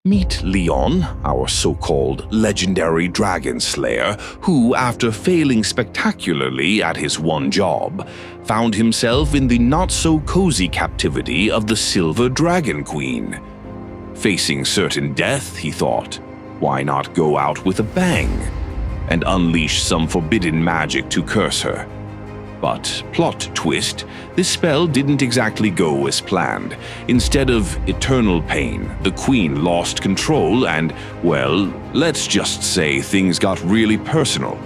Meet Leon, our so-called legendary dragon slayer, who, after failing spectacularly at his one job, found himself in the not-so-cozy captivity of the Silver Dragon Queen. Facing certain death, he thought, why not go out with a bang and unleash some forbidden magic to curse her? But, plot twist, this spell didn't exactly go as planned. Instead of eternal pain, the queen lost control and, well, let's just say things got really personal.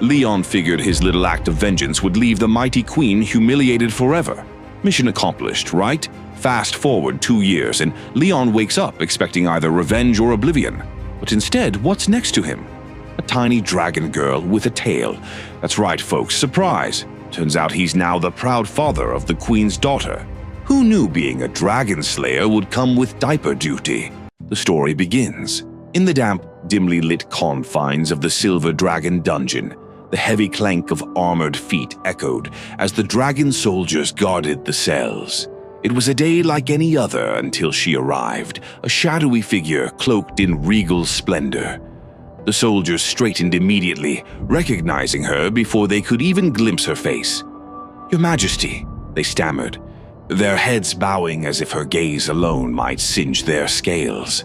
Leon figured his little act of vengeance would leave the mighty queen humiliated forever. Mission accomplished, right? Fast forward 2 years and Leon wakes up expecting either revenge or oblivion. But instead, what's next to him? A tiny dragon girl with a tail. That's right, folks, surprise. Turns out he's now the proud father of the queen's daughter. Who knew being a dragon slayer would come with diaper duty? The story begins. In the damp, dimly lit confines of the Silver Dragon dungeon, the heavy clank of armored feet echoed as the dragon soldiers guarded the cells. It was a day like any other until she arrived, a shadowy figure cloaked in regal splendor. The soldiers straightened immediately, recognizing her before they could even glimpse her face. "Your Majesty," they stammered, their heads bowing as if her gaze alone might singe their scales.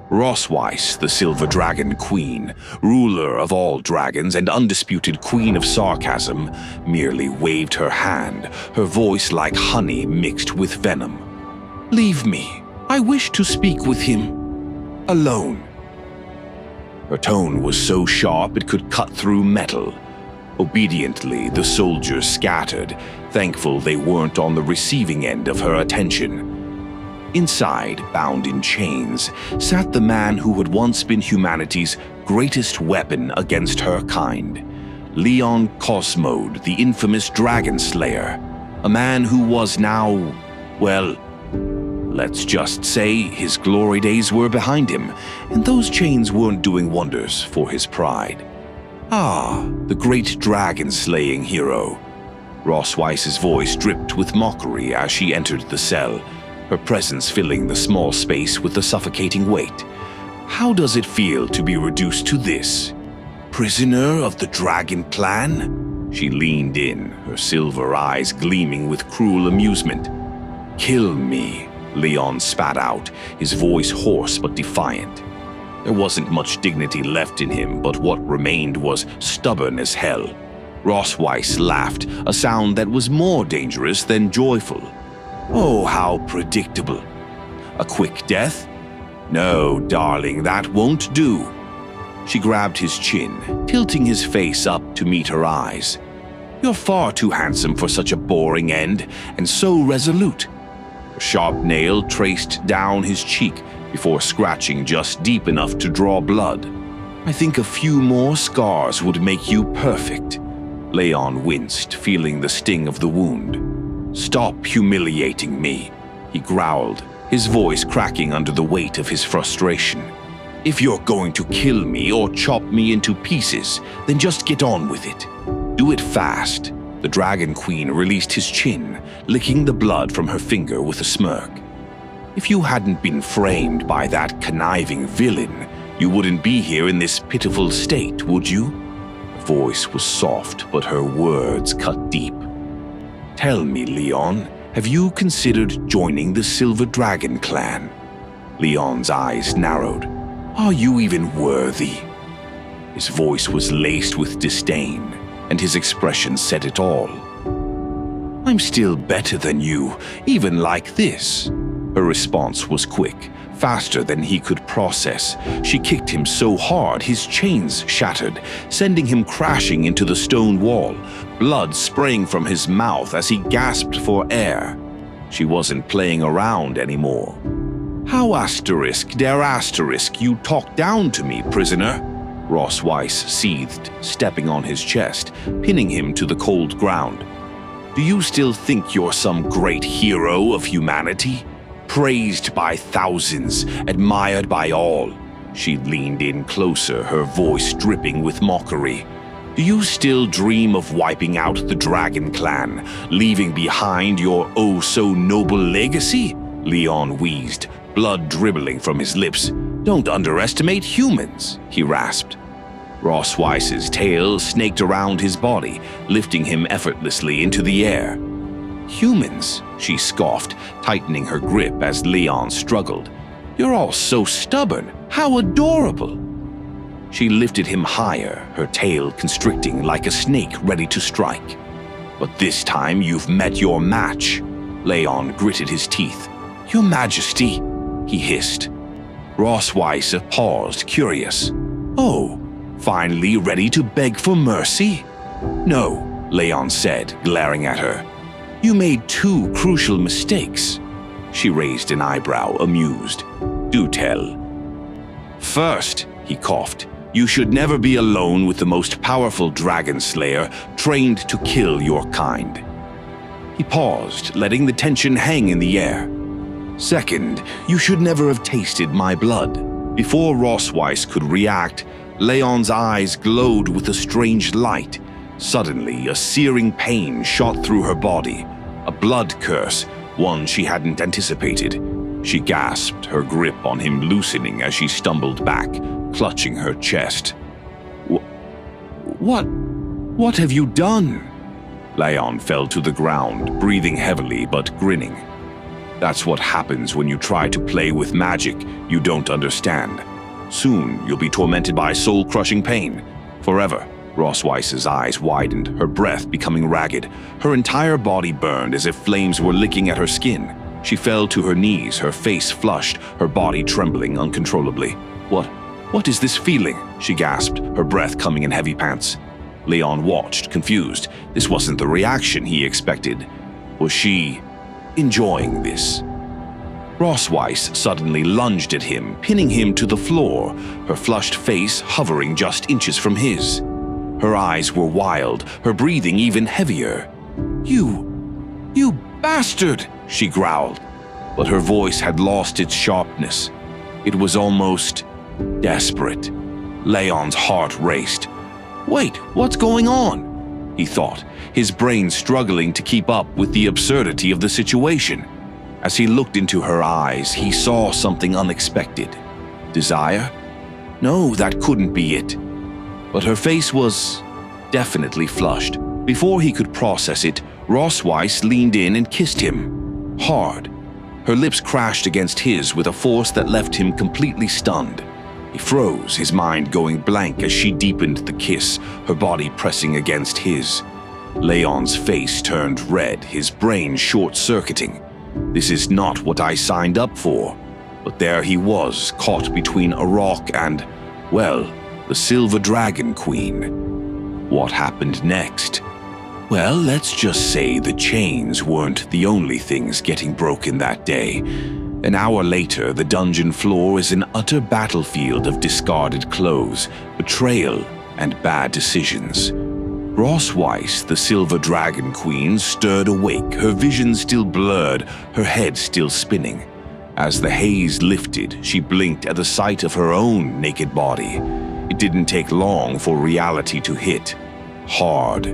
Rosweiss, the Silver Dragon Queen, ruler of all dragons and undisputed queen of sarcasm, merely waved her hand, her voice like honey mixed with venom. "Leave me. I wish to speak with him. Alone." Her tone was so sharp it could cut through metal. Obediently, the soldiers scattered, thankful they weren't on the receiving end of her attention. Inside, bound in chains, sat the man who had once been humanity's greatest weapon against her kind. Leon Cosmode, the infamous Dragon Slayer. A man who was now, well, let's just say his glory days were behind him, and those chains weren't doing wonders for his pride. Ah, the great dragon-slaying hero. Rosweiss's voice dripped with mockery as she entered the cell, her presence filling the small space with a suffocating weight. How does it feel to be reduced to this? Prisoner of the Dragon Clan? She leaned in, her silver eyes gleaming with cruel amusement. "Kill me," Leon spat out, his voice hoarse but defiant. There wasn't much dignity left in him, but what remained was stubborn as hell. Rosweiss laughed, a sound that was more dangerous than joyful. Oh, how predictable. A quick death? No, darling, that won't do. She grabbed his chin, tilting his face up to meet her eyes. You're far too handsome for such a boring end, and so resolute. A sharp nail traced down his cheek before scratching just deep enough to draw blood. I think a few more scars would make you perfect. Leon winced, feeling the sting of the wound. Stop humiliating me, he growled, his voice cracking under the weight of his frustration. If you're going to kill me or chop me into pieces, then just get on with it. Do it fast. The Dragon Queen released his chin, licking the blood from her finger with a smirk. If you hadn't been framed by that conniving villain, you wouldn't be here in this pitiful state, would you? Her voice was soft, but her words cut deep. Tell me, Leon, have you considered joining the Silver Dragon Clan? Leon's eyes narrowed. Are you even worthy? His voice was laced with disdain, and his expression said it all. I'm still better than you, even like this. Her response was quick, faster than he could process. She kicked him so hard his chains shattered, sending him crashing into the stone wall, blood spraying from his mouth as he gasped for air. She wasn't playing around anymore. How asterisk dare asterisk you talk down to me, prisoner? Rosweiss seethed, stepping on his chest, pinning him to the cold ground. Do you still think you're some great hero of humanity? Praised by thousands, admired by all. She leaned in closer, her voice dripping with mockery. Do you still dream of wiping out the Dragon Clan, leaving behind your oh-so-noble legacy? Leon wheezed, blood dribbling from his lips. Don't underestimate humans, he rasped. Ross Weiss's tail snaked around his body, lifting him effortlessly into the air. Humans, she scoffed, tightening her grip as Leon struggled. You're all so stubborn. How adorable. She lifted him higher, her tail constricting like a snake ready to strike. But this time you've met your match. Leon gritted his teeth. Your Majesty, he hissed. Ross Weiss paused, curious. Oh, finally ready to beg for mercy? No, Leon said, glaring at her. You made two crucial mistakes. She raised an eyebrow, amused. Do tell. First, he coughed, you should never be alone with the most powerful dragon slayer trained to kill your kind. He paused, letting the tension hang in the air. Second, you should never have tasted my blood. Before Ross Weiss could react, Leon's eyes glowed with a strange light. Suddenly, a searing pain shot through her body. A blood curse, one she hadn't anticipated. She gasped, her grip on him loosening as she stumbled back, clutching her chest. What have you done? Leon fell to the ground, breathing heavily but grinning. That's what happens when you try to play with magic you don't understand. Soon you'll be tormented by soul-crushing pain. Forever. Ross Weiss's eyes widened, her breath becoming ragged. Her entire body burned as if flames were licking at her skin. She fell to her knees, her face flushed, her body trembling uncontrollably. What is this feeling? She gasped, her breath coming in heavy pants. Leon watched, confused. This wasn't the reaction he expected. Was she enjoying this? Ross Weiss suddenly lunged at him, pinning him to the floor, her flushed face hovering just inches from his. Her eyes were wild, her breathing even heavier. You bastard, she growled, but her voice had lost its sharpness. It was almost desperate. Leon's heart raced. Wait, what's going on? He thought, his brain struggling to keep up with the absurdity of the situation. As he looked into her eyes, he saw something unexpected. Desire? No, that couldn't be it. But her face was definitely flushed. Before he could process it, Ross Weiss leaned in and kissed him. Hard. Her lips crashed against his with a force that left him completely stunned. He froze, his mind going blank as she deepened the kiss, her body pressing against his. Leon's face turned red, his brain short-circuiting. This is not what I signed up for. But there he was, caught between a rock and, well, the Silver Dragon Queen. What happened next? Well, let's just say the chains weren't the only things getting broken that day. An hour later, the dungeon floor is an utter battlefield of discarded clothes, betrayal, and bad decisions. Ross Weiss, the Silver Dragon Queen, stirred awake, her vision still blurred, her head still spinning. As the haze lifted, she blinked at the sight of her own naked body. It didn't take long for reality to hit. Hard.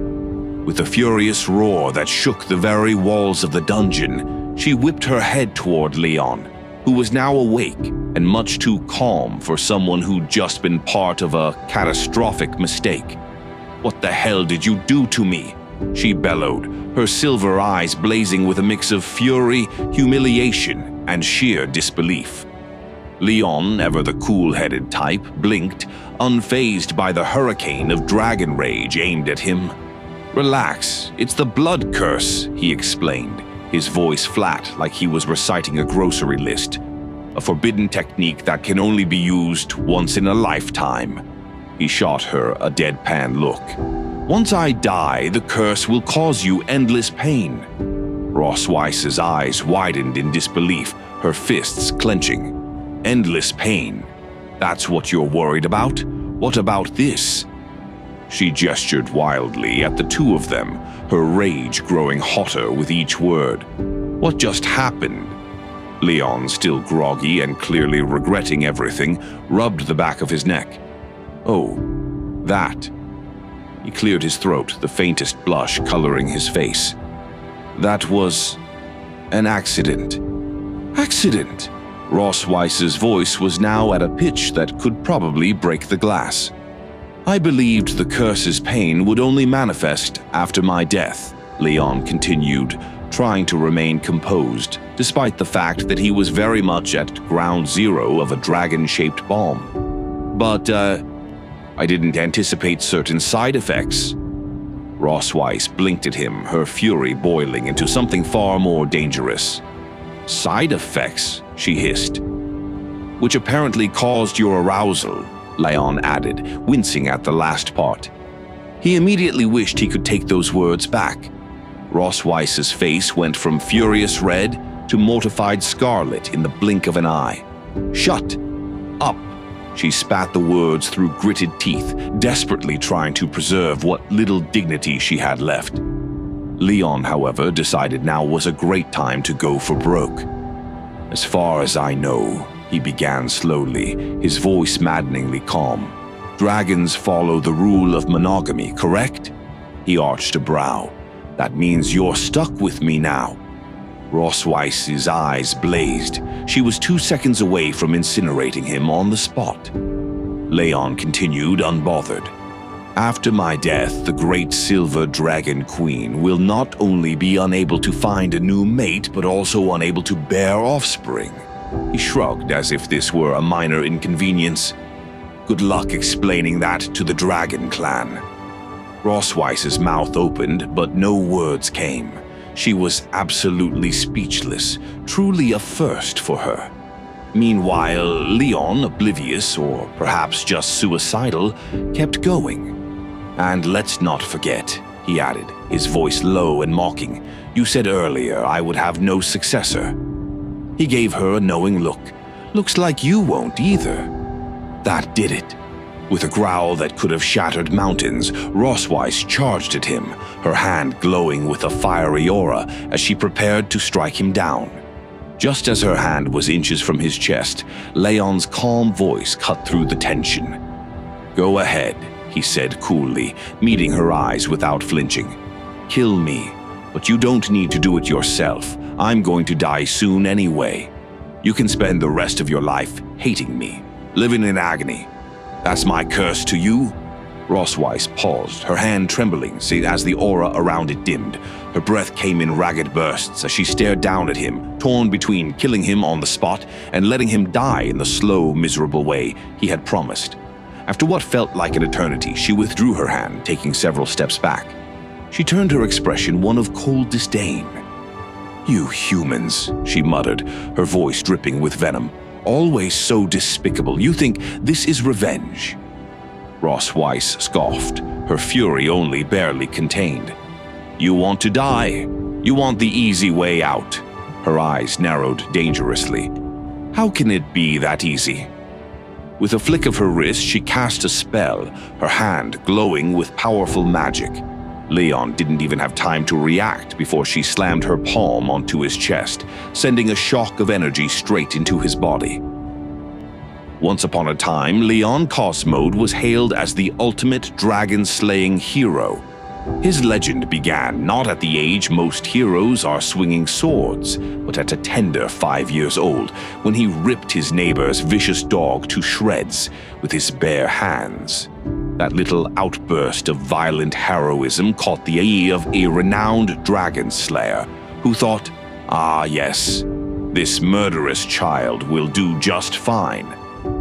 With a furious roar that shook the very walls of the dungeon, she whipped her head toward Leon, who was now awake and much too calm for someone who'd just been part of a catastrophic mistake. What the hell did you do to me? She bellowed, her silver eyes blazing with a mix of fury, humiliation, and sheer disbelief. Leon, ever the cool-headed type, blinked, unfazed by the hurricane of dragon rage aimed at him. Relax, it's the blood curse, he explained, his voice flat like he was reciting a grocery list. A forbidden technique that can only be used once in a lifetime. He shot her a deadpan look. Once I die, the curse will cause you endless pain. Ross Weiss's eyes widened in disbelief, her fists clenching. Endless pain. That's what you're worried about? What about this? She gestured wildly at the two of them, her rage growing hotter with each word. What just happened? Leon, still groggy and clearly regretting everything, rubbed the back of his neck. Oh, that. He cleared his throat, the faintest blush coloring his face. That was an accident. Accident? Ross Weiss's voice was now at a pitch that could probably break the glass. "I believed the curse's pain would only manifest after my death," Leon continued, trying to remain composed, despite the fact that he was very much at ground zero of a dragon-shaped bomb. "But, I didn't anticipate certain side effects." Ross Weiss blinked at him, her fury boiling into something far more dangerous. "Side effects?" she hissed. "Which apparently caused your arousal," Leon added, wincing at the last part. He immediately wished he could take those words back. Ross Weiss's face went from furious red to mortified scarlet in the blink of an eye. "Shut up!" She spat the words through gritted teeth, desperately trying to preserve what little dignity she had left. Leon, however, decided now was a great time to go for broke. "As far as I know," he began slowly, his voice maddeningly calm, "dragons follow the rule of monogamy, correct?" He arched a brow. "That means you're stuck with me now." Ross Weiss's eyes blazed. She was 2 seconds away from incinerating him on the spot. Leon continued unbothered. "After my death, the great silver dragon queen will not only be unable to find a new mate, but also unable to bear offspring." He shrugged as if this were a minor inconvenience. "Good luck explaining that to the Dragon Clan." Ross Weiss's mouth opened, but no words came. She was absolutely speechless, truly a first for her. Meanwhile, Leon, oblivious or perhaps just suicidal, kept going. "And let's not forget," he added, his voice low and mocking, "you said earlier I would have no successor." He gave her a knowing look. "Looks like you won't either." That did it. With a growl that could have shattered mountains, Ross Weiss charged at him, her hand glowing with a fiery aura as she prepared to strike him down. Just as her hand was inches from his chest, Leon's calm voice cut through the tension. "Go ahead," he said coolly, meeting her eyes without flinching. "Kill me, but you don't need to do it yourself. I'm going to die soon anyway. You can spend the rest of your life hating me, living in agony. That's my curse to you?" Ross Weiss paused, her hand trembling as the aura around it dimmed. Her breath came in ragged bursts as she stared down at him, torn between killing him on the spot and letting him die in the slow, miserable way he had promised. After what felt like an eternity, she withdrew her hand, taking several steps back. She turned her expression one of cold disdain. "You humans," she muttered, her voice dripping with venom. "Always so despicable. You think this is revenge?" Ross Weiss scoffed, her fury only barely contained. "You want to die. You want the easy way out." Her eyes narrowed dangerously. "How can it be that easy?" With a flick of her wrist, she cast a spell, her hand glowing with powerful magic. Leon didn't even have time to react before she slammed her palm onto his chest, sending a shock of energy straight into his body. Once upon a time, Leon Cosmode was hailed as the ultimate dragon-slaying hero. His legend began not at the age most heroes are swinging swords, but at a tender 5 years old, when he ripped his neighbor's vicious dog to shreds with his bare hands. That little outburst of violent heroism caught the eye of a renowned dragon slayer, who thought, "Ah yes, this murderous child will do just fine,"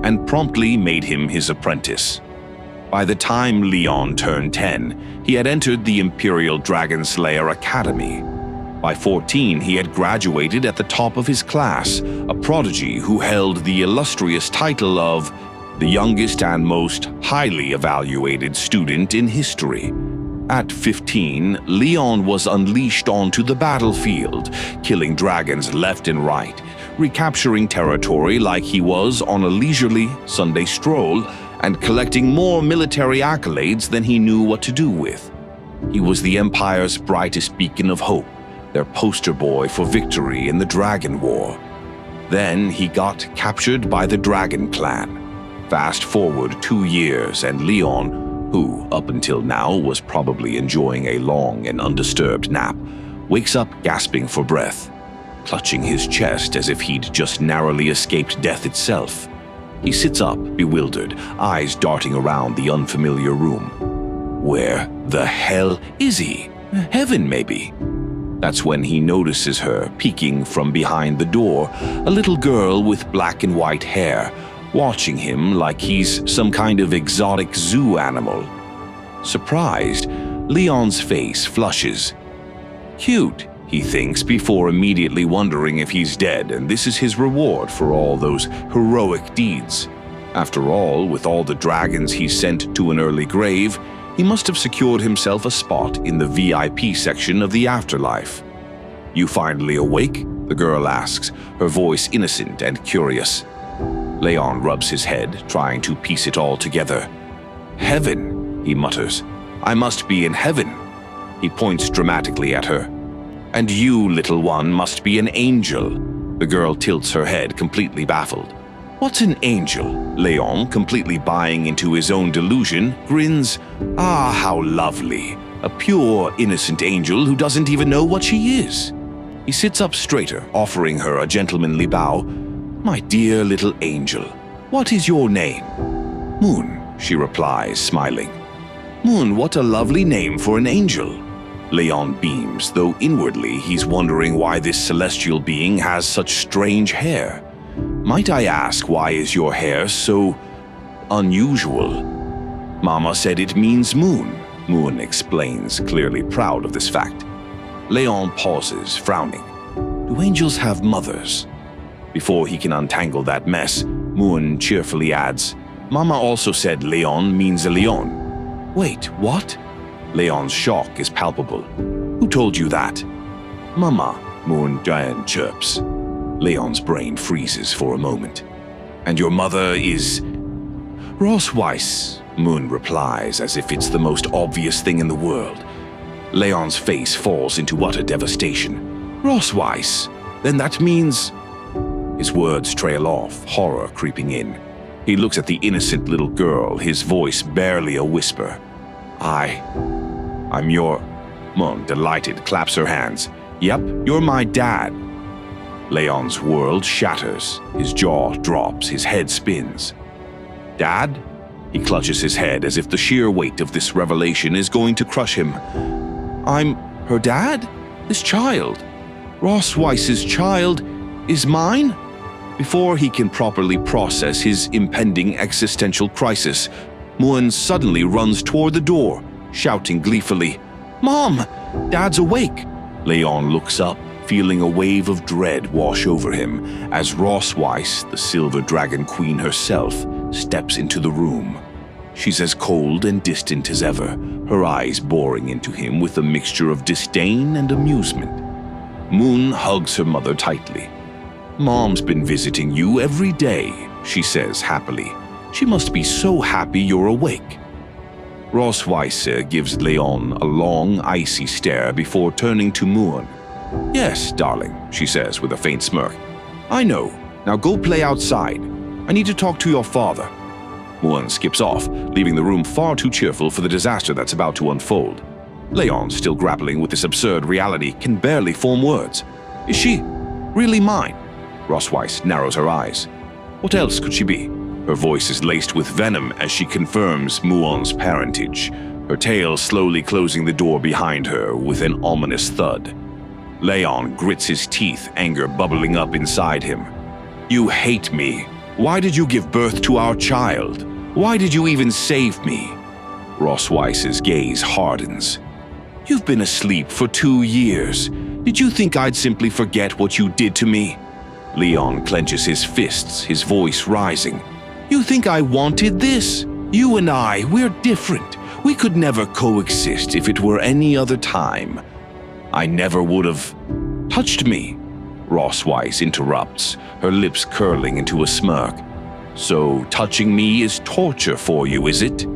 and promptly made him his apprentice. By the time Leon turned 10, he had entered the Imperial Dragon Slayer Academy. By 14, he had graduated at the top of his class, a prodigy who held the illustrious title of the youngest and most highly evaluated student in history. At 15, Leon was unleashed onto the battlefield, killing dragons left and right, recapturing territory like he was on a leisurely Sunday stroll, and collecting more military accolades than he knew what to do with. He was the Empire's brightest beacon of hope, their poster boy for victory in the Dragon War. Then he got captured by the Dragon Clan. Fast forward 2 years, and Leon, who up until now was probably enjoying a long and undisturbed nap, wakes up gasping for breath. clutching his chest as if he'd just narrowly escaped death itself. He sits up, bewildered, eyes darting around the unfamiliar room. Where the hell is he? Heaven, maybe? That's when he notices her peeking from behind the door, a little girl with black and white hair, watching him like he's some kind of exotic zoo animal. Surprised, Leon's face flushes. Cute, he thinks, before immediately wondering if he's dead and this is his reward for all those heroic deeds. After all, with all the dragons he sent to an early grave, he must have secured himself a spot in the VIP section of the afterlife. "You finally awake?" the girl asks, her voice innocent and curious. Leon rubs his head, trying to piece it all together. "Heaven," he mutters. "I must be in heaven." He points dramatically at her. "And you, little one, must be an angel." The girl tilts her head, completely baffled. "What's an angel?" Leon, completely buying into his own delusion, grins. "Ah, how lovely. A pure, innocent angel who doesn't even know what she is." He sits up straighter, offering her a gentlemanly bow. "My dear little angel, what is your name?" "Moon," she replies, smiling. "Moon, what a lovely name for an angel." Leon beams, though inwardly he's wondering why this celestial being has such strange hair. "Might I ask, why is your hair so unusual?" "Mama said it means moon," Moon explains, clearly proud of this fact. Leon pauses, frowning. "Do angels have mothers?" Before he can untangle that mess, Moon cheerfully adds, "Mama also said Leon means a leon." "Wait, what?" Leon's shock is palpable. "Who told you that?" "Mama," Moon Giant chirps. Leon's brain freezes for a moment. "And your mother is—" "Ross Weiss," Moon replies as if it's the most obvious thing in the world. Leon's face falls into utter devastation. "Ross Weiss? Then that means—" His words trail off, horror creeping in. He looks at the innocent little girl, his voice barely a whisper. I'm your—" Moon, delighted, claps her hands. "Yep, you're my dad." Leon's world shatters. His jaw drops, his head spins. "Dad?" He clutches his head as if the sheer weight of this revelation is going to crush him. "I'm her dad? This child? Ross Weiss's child is mine?" Before he can properly process his impending existential crisis, Moon suddenly runs toward the door, shouting gleefully, "Mom! Dad's awake!" Leon looks up, feeling a wave of dread wash over him as Ross Weiss, the Silver Dragon Queen herself, steps into the room. She's as cold and distant as ever, her eyes boring into him with a mixture of disdain and amusement. Moon hugs her mother tightly. "Mom's been visiting you every day," she says happily. "She must be so happy you're awake." Ross Weiss gives Leon a long, icy stare before turning to Moon. "Yes, darling," she says with a faint smirk. "I know. Now go play outside. I need to talk to your father." Moon skips off, leaving the room far too cheerful for the disaster that's about to unfold. Leon, still grappling with this absurd reality, can barely form words. "Is she really mine?" Ross Weiss narrows her eyes. "What else could she be?" Her voice is laced with venom as she confirms Muon's parentage, her tail slowly closing the door behind her with an ominous thud. Leon grits his teeth, anger bubbling up inside him. "You hate me. Why did you give birth to our child? Why did you even save me?" Ross Weiss's gaze hardens. "You've been asleep for 2 years. Did you think I'd simply forget what you did to me?" Leon clenches his fists, his voice rising. "You think I wanted this? You and I, we're different. We could never coexist if it were any other time. I never would have touched me." Ross Weiss interrupts, her lips curling into a smirk. "So touching me is torture for you, is it?"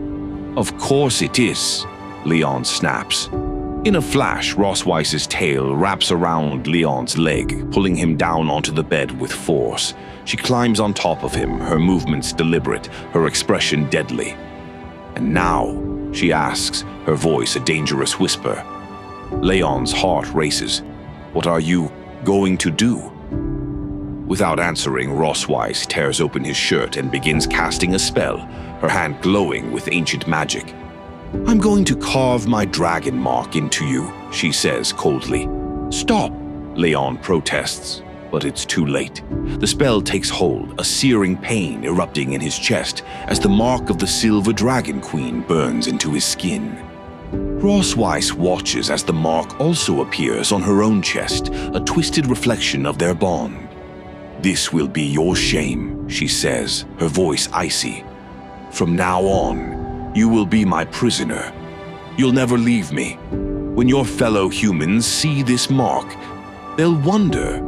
"Of course it is," Leon snaps. In a flash, Ross Weiss's tail wraps around Leon's leg, pulling him down onto the bed with force. She climbs on top of him, her movements deliberate, her expression deadly. "And now?" she asks, her voice a dangerous whisper. Leon's heart races. "What are you going to do? Without answering, Rossweiss tears open his shirt and begins casting a spell, her hand glowing with ancient magic. I'm going to carve my dragon mark into you, she says coldly. Stop, Leon protests, but it's too late. The spell takes hold, a searing pain erupting in his chest as the mark of the Silver Dragon Queen burns into his skin. Rossweiss watches as the mark also appears on her own chest, a twisted reflection of their bond. This will be your shame, she says, her voice icy. From now on, you will be my prisoner. You'll never leave me. When your fellow humans see this mark, they'll wonder,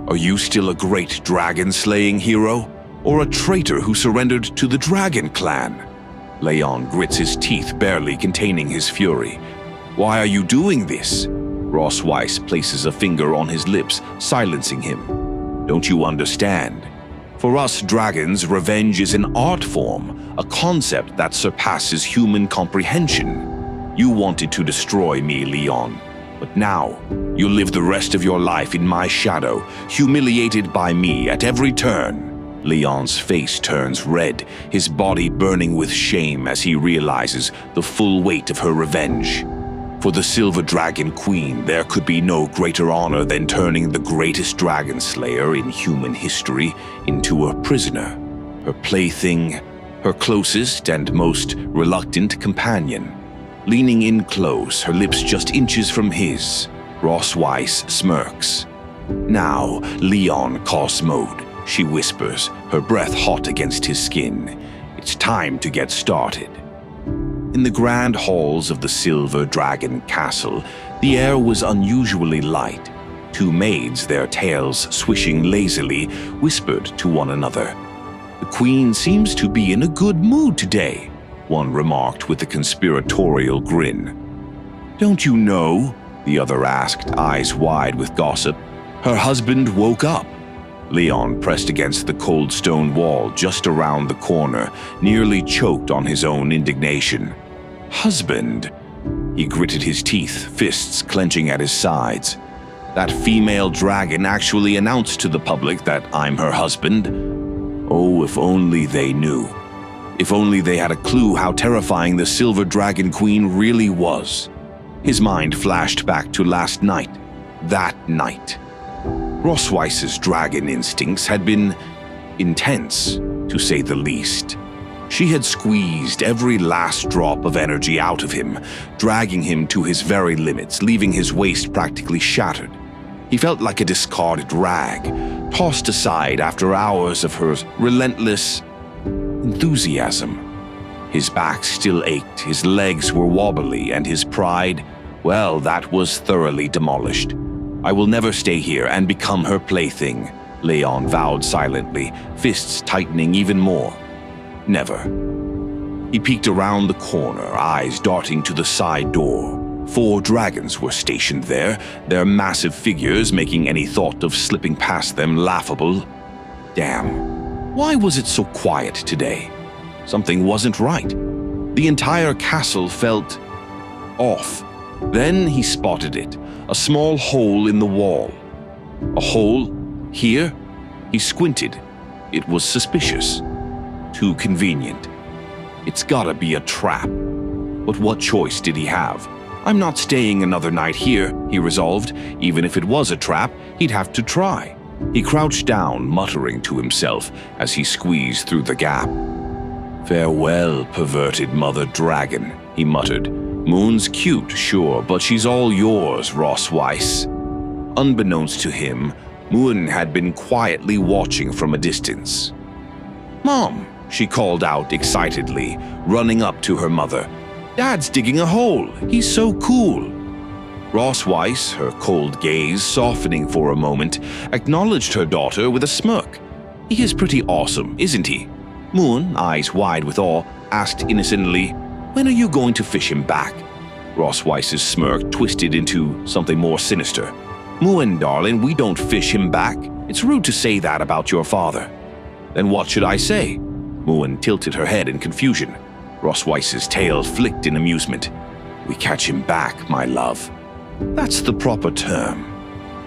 are you still a great dragon-slaying hero, or a traitor who surrendered to the Dragon Clan? Leon grits his teeth, barely containing his fury. Why are you doing this? Rossweiss places a finger on his lips, silencing him. Don't you understand? For us dragons, revenge is an art form, a concept that surpasses human comprehension. You wanted to destroy me, Leon, but now you live the rest of your life in my shadow, humiliated by me at every turn. Leon's face turns red, his body burning with shame as he realizes the full weight of her revenge. For the Silver Dragon Queen, there could be no greater honor than turning the greatest dragon slayer in human history into a prisoner, her plaything, her closest and most reluctant companion. Leaning in close, her lips just inches from his, Rossweiss smirks. Now, Leon Cosmode, she whispers, her breath hot against his skin. It's time to get started. In the grand halls of the Silver Dragon Castle, the air was unusually light. Two maids, their tails swishing lazily, whispered to one another. The queen seems to be in a good mood today, one remarked with a conspiratorial grin. Don't you know? The other asked, eyes wide with gossip. Her husband woke up. Leon pressed against the cold stone wall just around the corner, nearly choked on his own indignation. Husband? He gritted his teeth, fists clenching at his sides. That female dragon actually announced to the public that I'm her husband. Oh, if only they knew. If only they had a clue how terrifying the Silver Dragon Queen really was. His mind flashed back to last night. That night. Rossweiss's dragon instincts had been intense, to say the least. She had squeezed every last drop of energy out of him, dragging him to his very limits, leaving his waist practically shattered. He felt like a discarded rag, tossed aside after hours of her relentless enthusiasm. His back still ached, his legs were wobbly, and his pride, well, that was thoroughly demolished. I will never stay here and become her plaything, Leon vowed silently, fists tightening even more. Never. He peeked around the corner, eyes darting to the side door. 4 dragons were stationed there, their massive figures making any thought of slipping past them laughable. Damn. Why was it so quiet today? Something wasn't right. The entire castle felt off. Then he spotted it, a small hole in the wall. A hole? Here? He squinted. It was suspicious. Too convenient. It's gotta be a trap. But what choice did he have? I'm not staying another night here, he resolved. Even if it was a trap, he'd have to try. He crouched down, muttering to himself as he squeezed through the gap. Farewell, perverted mother dragon, he muttered. Moon's cute, sure, but she's all yours, Rossweiss. Unbeknownst to him, Moon had been quietly watching from a distance. Mom, she called out excitedly, running up to her mother. Dad's digging a hole. He's so cool. Rossweiss, her cold gaze softening for a moment, acknowledged her daughter with a smirk. He is pretty awesome, isn't he? Moon, eyes wide with awe, asked innocently, when are you going to fish him back? Rossweiss's smirk twisted into something more sinister. Moon, darling, we don't fish him back. It's rude to say that about your father. Then what should I say? Moon tilted her head in confusion. Rossweiss's tail flicked in amusement. We catch him back, my love. That's the proper term.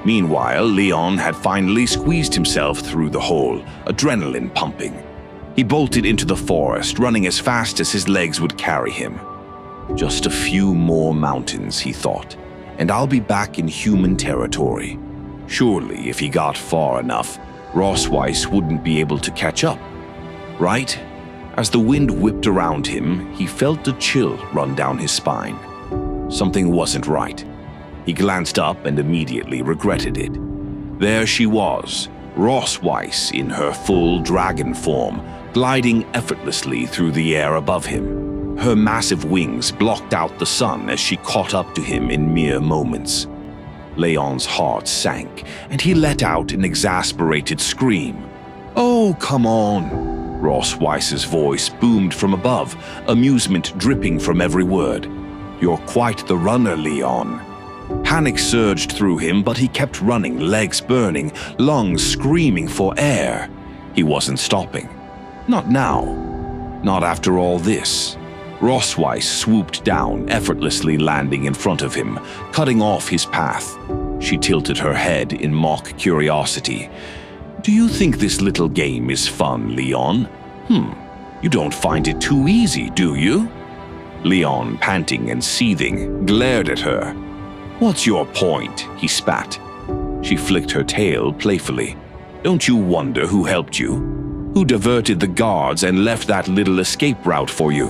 Meanwhile, Leon had finally squeezed himself through the hole, adrenaline pumping. He bolted into the forest, running as fast as his legs would carry him. Just a few more mountains, he thought, and I'll be back in human territory. Surely, if he got far enough, Rossweiss wouldn't be able to catch up. Right? As the wind whipped around him, he felt a chill run down his spine. Something wasn't right. He glanced up and immediately regretted it. There she was, Rossweiss in her full dragon form, gliding effortlessly through the air above him. Her massive wings blocked out the sun as she caught up to him in mere moments. Leon's heart sank, and he let out an exasperated scream. "Oh, come on!" Rossweiss's voice boomed from above, amusement dripping from every word. "You're quite the runner, Leon." Panic surged through him, but he kept running, legs burning, lungs screaming for air. He wasn't stopping. Not now. Not after all this. Rossweiss swooped down, effortlessly landing in front of him, cutting off his path. She tilted her head in mock curiosity. "Do you think this little game is fun, Leon? You don't find it too easy, do you?" Leon, panting and seething, glared at her. "What's your point?" he spat. She flicked her tail playfully. "Don't you wonder who helped you? Who diverted the guards and left that little escape route for you?"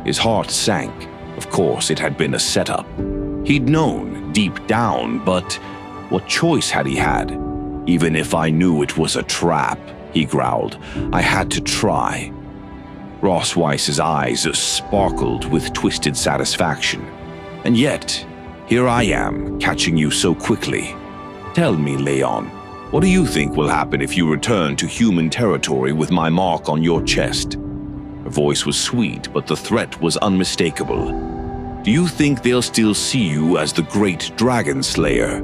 His heart sank. Of course, it had been a setup. He'd known, deep down, but what choice had he had? "Even if I knew it was a trap," he growled, "I had to try." Rossweiss's eyes sparkled with twisted satisfaction. "And yet, here I am, catching you so quickly. Tell me, Leon, what do you think will happen if you return to human territory with my mark on your chest?" Her voice was sweet, but the threat was unmistakable. "Do you think they'll still see you as the great dragon slayer?"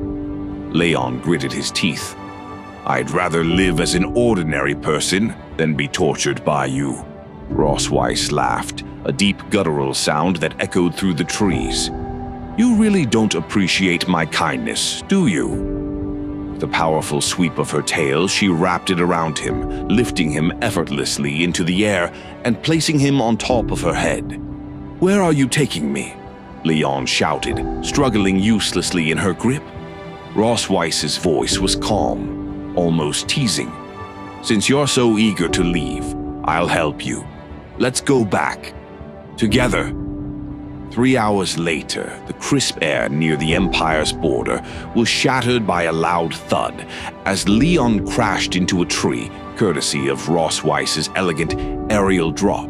Leon gritted his teeth. "I'd rather live as an ordinary person than be tortured by you." Rossweiss laughed, a deep guttural sound that echoed through the trees. "You really don't appreciate my kindness, do you?" With a powerful sweep of her tail, she wrapped it around him, lifting him effortlessly into the air and placing him on top of her head. "Where are you taking me?" Leon shouted, struggling uselessly in her grip. Rossweiss's voice was calm, almost teasing. "Since you're so eager to leave, I'll help you. Let's go back. Together." 3 hours later, the crisp air near the Empire's border was shattered by a loud thud as Leon crashed into a tree, courtesy of Rossweiss's elegant aerial drop.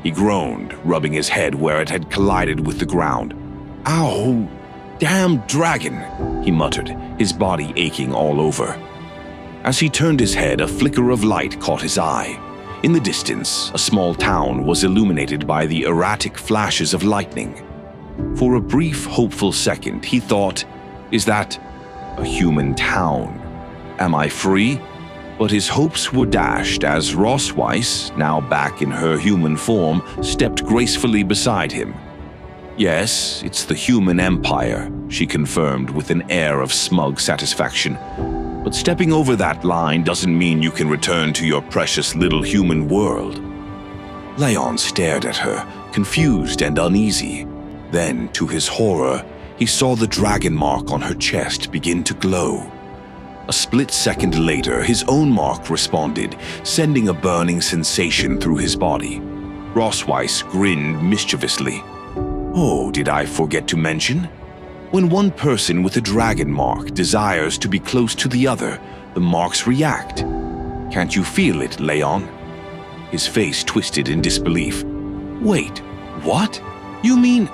He groaned, rubbing his head where it had collided with the ground. "Ow! Damn dragon!" he muttered, his body aching all over. As he turned his head, a flicker of light caught his eye. In the distance, a small town was illuminated by the erratic flashes of lightning. For a brief, hopeful second, he thought, "Is that a human town? Am I free?" But his hopes were dashed as Rossweiss, now back in her human form, stepped gracefully beside him. "Yes, it's the human empire," she confirmed with an air of smug satisfaction. "But stepping over that line doesn't mean you can return to your precious little human world." Leon stared at her, confused and uneasy. Then, to his horror, he saw the dragon mark on her chest begin to glow. A split second later, his own mark responded, sending a burning sensation through his body. Rossweiss grinned mischievously. "Oh, did I forget to mention? When one person with a dragon mark desires to be close to the other, the marks react. Can't you feel it, Leon?" His face twisted in disbelief. "Wait, what? You mean—"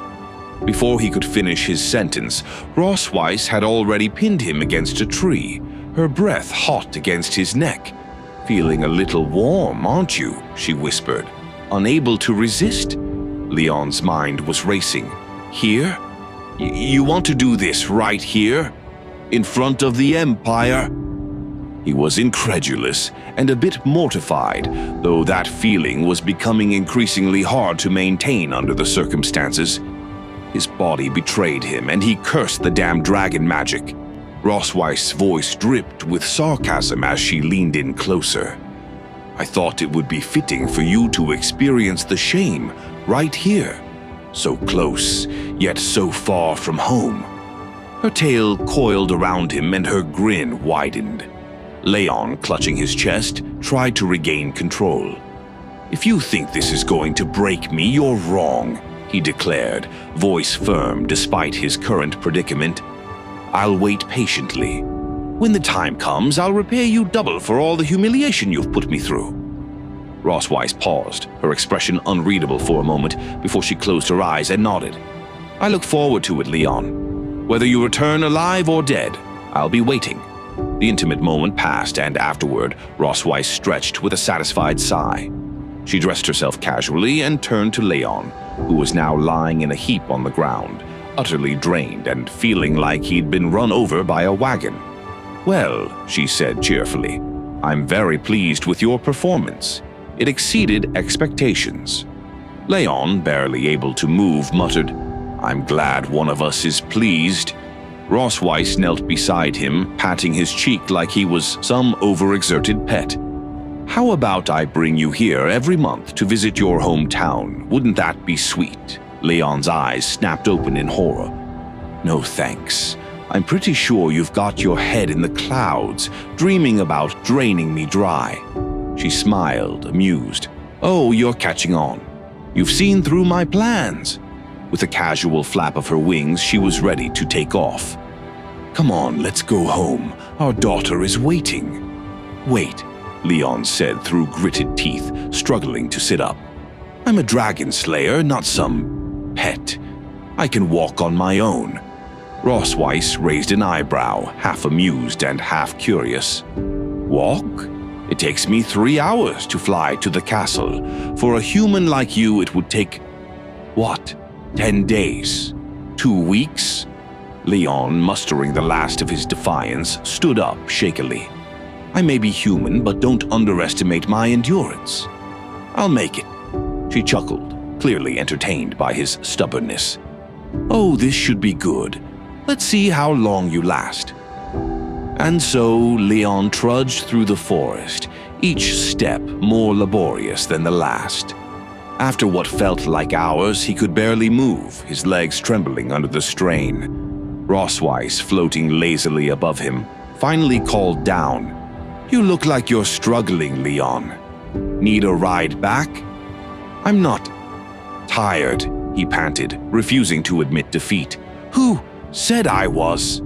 Before he could finish his sentence, Rossweiss had already pinned him against a tree, her breath hot against his neck. "Feeling a little warm, aren't you?" she whispered. "Unable to resist?" Leon's mind was racing. "Here? You want to do this right here? In front of the Empire?" He was incredulous and a bit mortified, though that feeling was becoming increasingly hard to maintain under the circumstances. His body betrayed him, and he cursed the damn dragon magic. Ross Weiss's voice dripped with sarcasm as she leaned in closer. I thought it would be fitting for you to experience the shame right here. So close, yet so far from home. Her tail coiled around him and her grin widened. Leon, clutching his chest, tried to regain control. If you think this is going to break me, you're wrong, he declared, voice firm despite his current predicament. I'll wait patiently. When the time comes, I'll repay you double for all the humiliation you've put me through. Ross Weiss paused, her expression unreadable for a moment before she closed her eyes and nodded. I look forward to it, Leon. Whether you return alive or dead, I'll be waiting. The intimate moment passed, and afterward, Ross Weiss stretched with a satisfied sigh. She dressed herself casually and turned to Leon, who was now lying in a heap on the ground, utterly drained and feeling like he'd been run over by a wagon. Well, she said cheerfully, I'm very pleased with your performance. It exceeded expectations. Leon, barely able to move, muttered, I'm glad one of us is pleased. Ross Weiss knelt beside him, patting his cheek like he was some overexerted pet. How about I bring you here every month to visit your hometown? Wouldn't that be sweet? Leon's eyes snapped open in horror. No thanks. I'm pretty sure you've got your head in the clouds, dreaming about draining me dry. She smiled, amused. Oh, you're catching on. You've seen through my plans. With a casual flap of her wings, she was ready to take off. Come on, let's go home. Our daughter is waiting. Wait, Leon said through gritted teeth, struggling to sit up. I'm a dragon slayer, not some pet. I can walk on my own. Ross Weiss raised an eyebrow, half amused and half curious. Walk? It takes me 3 hours to fly to the castle. For a human like you, it would take, what, 10 days? 2 weeks? Leon, mustering the last of his defiance, stood up shakily. I may be human, but don't underestimate my endurance. I'll make it. She chuckled, clearly entertained by his stubbornness. Oh, this should be good. Let's see how long you last. And so Leon trudged through the forest, each step more laborious than the last. After what felt like hours, he could barely move, his legs trembling under the strain. Ross Weiss, floating lazily above him, finally called down. You look like you're struggling, Leon. Need a ride back? I'm not. Tired, he panted, refusing to admit defeat. Who said I was?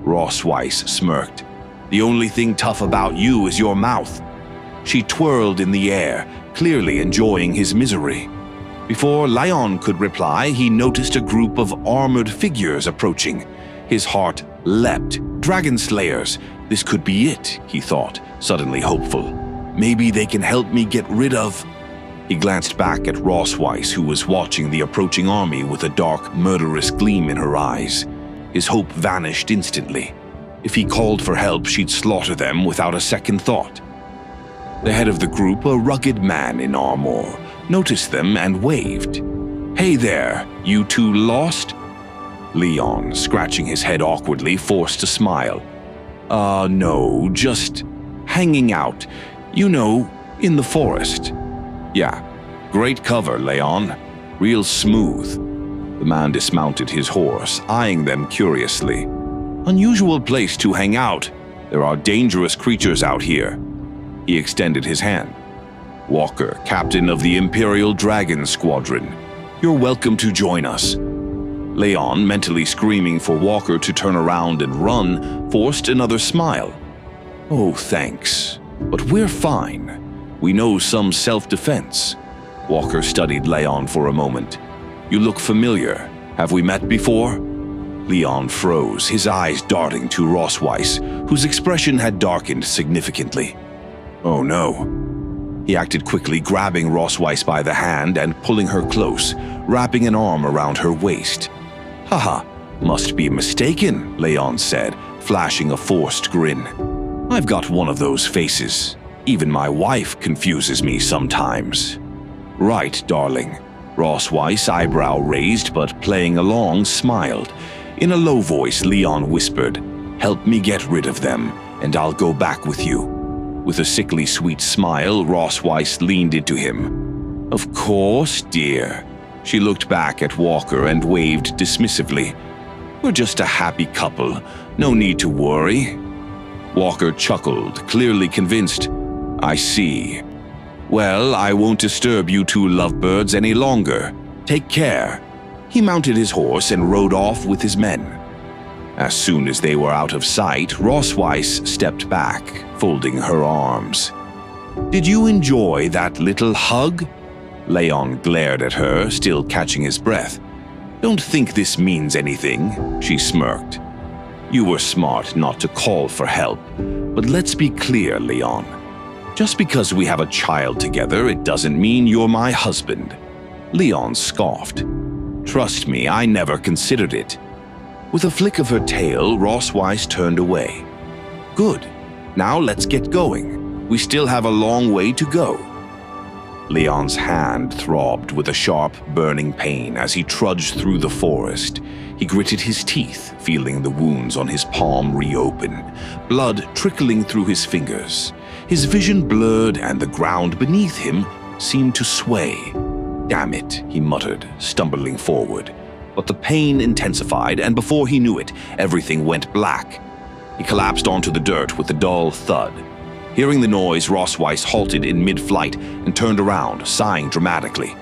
Ross Weiss smirked. The only thing tough about you is your mouth. She twirled in the air, clearly enjoying his misery. Before Leon could reply, he noticed a group of armored figures approaching. His heart leapt. Dragon slayers. This could be it, he thought, suddenly hopeful. Maybe they can help me get rid of... He glanced back at Ross Weiss, who was watching the approaching army with a dark, murderous gleam in her eyes. His hope vanished instantly. If he called for help, she'd slaughter them without a second thought. The head of the group, a rugged man in armor, noticed them and waved. Hey there, you two lost? Leon, scratching his head awkwardly, forced a smile. No, just hanging out. You know, in the forest. Yeah, great cover, Leon. Real smooth. The man dismounted his horse, eyeing them curiously. Unusual place to hang out. There are dangerous creatures out here. He extended his hand. Walker, captain of the Imperial Dragon Squadron. You're welcome to join us. Leon, mentally screaming for Walker to turn around and run, forced another smile. Oh, thanks. But we're fine. We know some self-defense. Walker studied Leon for a moment. You look familiar. Have we met before? Leon froze, his eyes darting to Ross Weiss, whose expression had darkened significantly. Oh no. He acted quickly, grabbing Ross Weiss by the hand and pulling her close, wrapping an arm around her waist. Haha, must be mistaken, Leon said, flashing a forced grin. I've got one of those faces. Even my wife confuses me sometimes. Right, darling. Ross Weiss, eyebrow raised but playing along, smiled. In a low voice, Leon whispered, Help me get rid of them, and I'll go back with you." With a sickly sweet smile, Ross Weiss leaned into him. "Of course, dear." She looked back at Walker and waved dismissively. "We're just a happy couple. No need to worry." Walker chuckled, clearly convinced. "I see. Well, I won't disturb you two lovebirds any longer. Take care." He mounted his horse and rode off with his men. As soon as they were out of sight, Ross Weiss stepped back, folding her arms. "Did you enjoy that little hug?" Leon glared at her, still catching his breath. "Don't think this means anything," she smirked. "You were smart not to call for help, but let's be clear, Leon. Just because we have a child together, it doesn't mean you're my husband." Leon scoffed. "Trust me, I never considered it." With a flick of her tail, Ross Weiss turned away. "Good. Now let's get going. We still have a long way to go." Leon's hand throbbed with a sharp, burning pain as he trudged through the forest. He gritted his teeth, feeling the wounds on his palm reopen, blood trickling through his fingers. His vision blurred and the ground beneath him seemed to sway. "Damn it," he muttered, stumbling forward. But the pain intensified, and before he knew it, everything went black. He collapsed onto the dirt with a dull thud. Hearing the noise, Ross Weiss halted in mid-flight and turned around, sighing dramatically.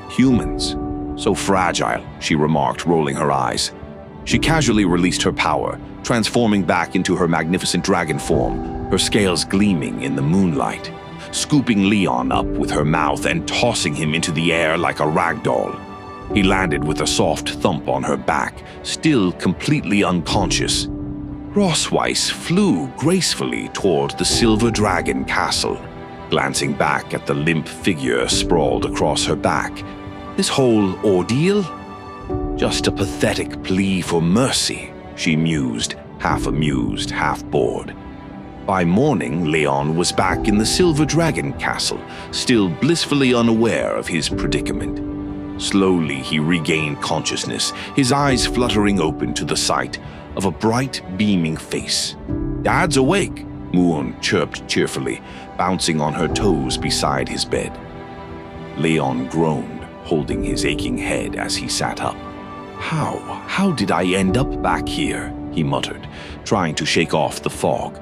"Humans. So fragile," she remarked, rolling her eyes. She casually released her power, transforming back into her magnificent dragon form, her scales gleaming in the moonlight, scooping Leon up with her mouth and tossing him into the air like a rag doll. He landed with a soft thump on her back, still completely unconscious. Ross Weiss flew gracefully toward the Silver Dragon Castle, glancing back at the limp figure sprawled across her back. This whole ordeal? Just a pathetic plea for mercy, she mused, half amused, half bored. By morning, Leon was back in the Silver Dragon Castle, still blissfully unaware of his predicament. Slowly, he regained consciousness, his eyes fluttering open to the sight of a bright, beaming face. "Dad's awake," Moon chirped cheerfully, bouncing on her toes beside his bed. Leon groaned, holding his aching head as he sat up. How did I end up back here?" he muttered, trying to shake off the fog.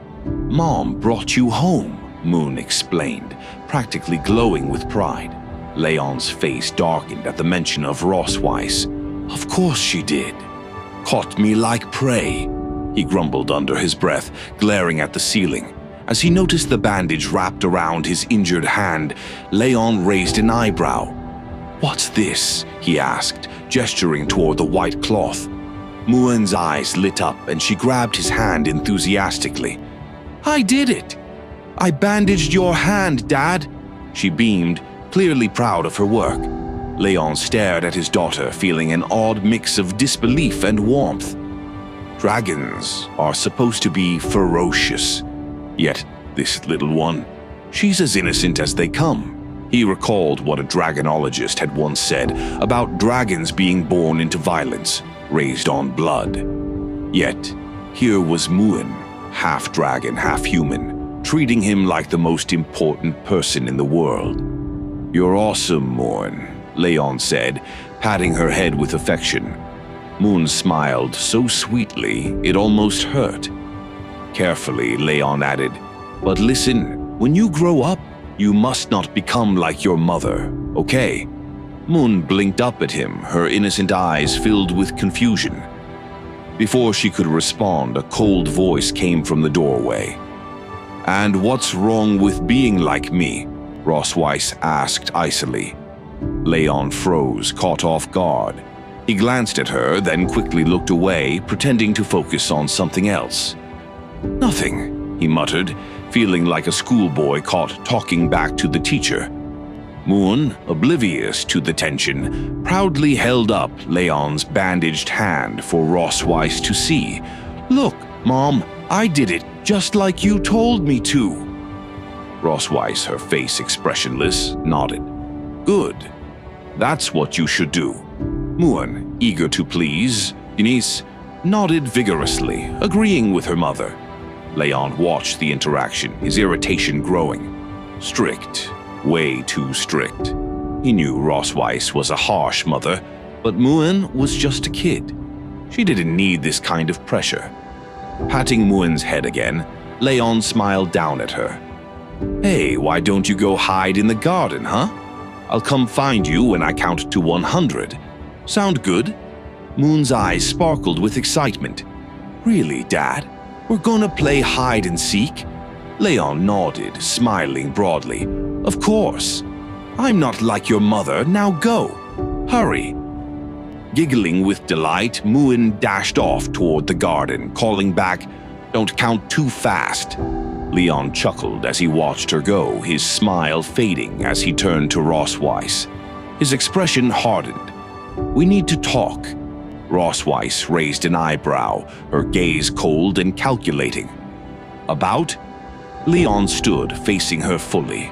"Mom brought you home," Moon explained, practically glowing with pride. Leon's face darkened at the mention of Ross Weiss. "Of course she did. Caught me like prey," he grumbled under his breath, glaring at the ceiling. As he noticed the bandage wrapped around his injured hand, Leon raised an eyebrow. "What's this?" he asked, gesturing toward the white cloth. Muen's eyes lit up and she grabbed his hand enthusiastically. "I did it! I bandaged your hand, Dad!" She beamed, clearly proud of her work. Leon stared at his daughter, feeling an odd mix of disbelief and warmth. Dragons are supposed to be ferocious. Yet this little one, she's as innocent as they come. He recalled what a dragonologist had once said about dragons being born into violence, raised on blood. Yet here was Muen, half dragon, half human, treating him like the most important person in the world. "You're awesome, Muen," Leon said, patting her head with affection. Moon smiled so sweetly it almost hurt. Carefully, Leon added, "But listen, when you grow up, you must not become like your mother, okay?" Moon blinked up at him, her innocent eyes filled with confusion. Before she could respond, a cold voice came from the doorway. "And what's wrong with being like me?" Ross Weiss asked icily. Leon froze, caught off guard. He glanced at her, then quickly looked away, pretending to focus on something else. "Nothing," he muttered, feeling like a schoolboy caught talking back to the teacher. Moon, oblivious to the tension, proudly held up Leon's bandaged hand for Ross Weiss to see. "Look, Mom, I did it just like you told me to." Ross Weiss, her face expressionless, nodded. "Good. That's what you should do." Moon, eager to please, "Denise, nodded vigorously, agreeing with her mother. Leon watched the interaction, his irritation growing. Strict, way too strict. He knew Rosweiss was a harsh mother, but Muin was just a kid. She didn't need this kind of pressure. Patting Muin's head again, Leon smiled down at her. "Hey, why don't you go hide in the garden, huh? I'll come find you when I count to 100. Sound good?" Moon's eyes sparkled with excitement. "Really, Dad? We're gonna play hide and seek?" Leon nodded, smiling broadly. "Of course. I'm not like your mother. Now go. Hurry." Giggling with delight, Muin dashed off toward the garden, calling back, "Don't count too fast." Leon chuckled as he watched her go, his smile fading as he turned to Rosweiss. His expression hardened. "We need to talk." Rosweiss raised an eyebrow, her gaze cold and calculating. "About?" Leon stood, facing her fully.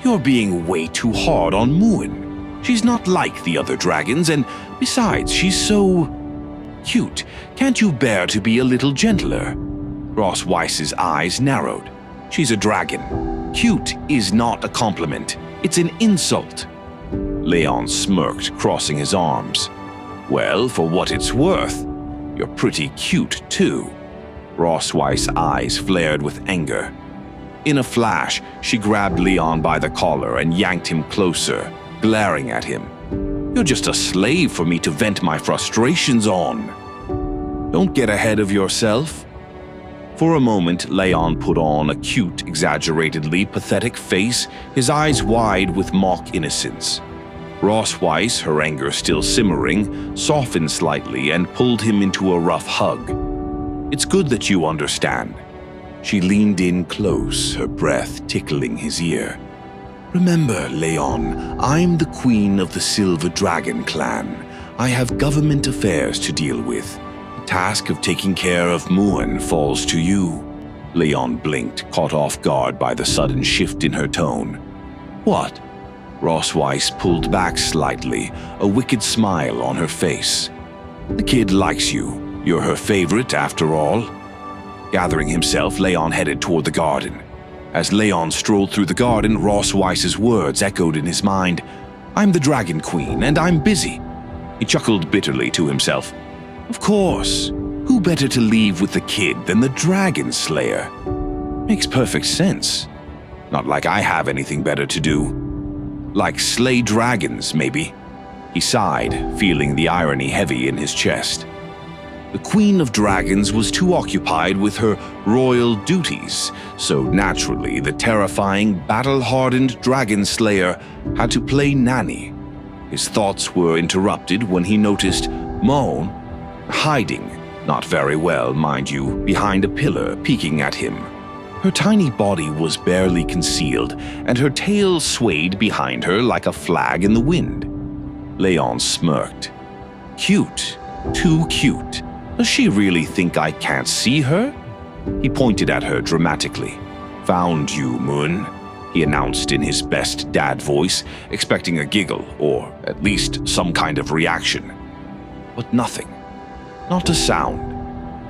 "You're being way too hard on Muin. She's not like the other dragons, and besides, she's so cute. Can't you bear to be a little gentler?" Rosweiss's eyes narrowed. "She's a dragon. Cute is not a compliment. It's an insult." Leon smirked, crossing his arms. "Well, for what it's worth, you're pretty cute, too." Rosweiss's eyes flared with anger. In a flash, she grabbed Leon by the collar and yanked him closer, glaring at him. "You're just a slave for me to vent my frustrations on. Don't get ahead of yourself." For a moment, Leon put on a cute, exaggeratedly pathetic face, his eyes wide with mock innocence. Rosweiss, her anger still simmering, softened slightly and pulled him into a rough hug. "It's good that you understand." She leaned in close, her breath tickling his ear. "Remember, Leon, I'm the queen of the Silver Dragon clan. I have government affairs to deal with. The task of taking care of Muin falls to you." Leon blinked, caught off guard by the sudden shift in her tone. "What?" Rosweiss pulled back slightly, a wicked smile on her face. "The kid likes you. You're her favorite, after all." Gathering himself, Leon headed toward the garden. As Leon strolled through the garden, Rosweiss's words echoed in his mind. "I'm the Dragon Queen, and I'm busy." He chuckled bitterly to himself. "Of course. Who better to leave with the kid than the Dragon Slayer? Makes perfect sense. Not like I have anything better to do. Like slay dragons, maybe." He sighed, feeling the irony heavy in his chest. The Queen of Dragons was too occupied with her royal duties, so naturally the terrifying, battle-hardened Dragon Slayer had to play nanny. His thoughts were interrupted when he noticed Moan hiding, not very well, mind you, behind a pillar peeking at him. Her tiny body was barely concealed, and her tail swayed behind her like a flag in the wind. Leon smirked. "Cute, too cute. Does she really think I can't see her?" He pointed at her dramatically. "Found you, Muin," he announced in his best dad voice, expecting a giggle or at least some kind of reaction. But nothing. Not a sound.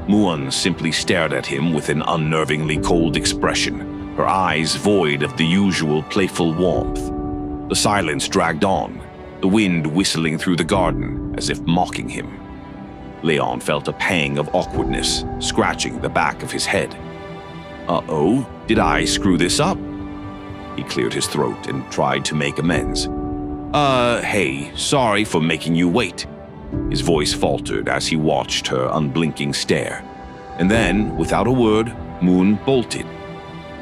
Muin simply stared at him with an unnervingly cold expression, her eyes void of the usual playful warmth. The silence dragged on, the wind whistling through the garden as if mocking him. Leon felt a pang of awkwardness, scratching the back of his head. "Uh-oh, did I screw this up?" He cleared his throat and tried to make amends. Hey, sorry for making you wait." His voice faltered as he watched her unblinking stare. And then, without a word, Moon bolted,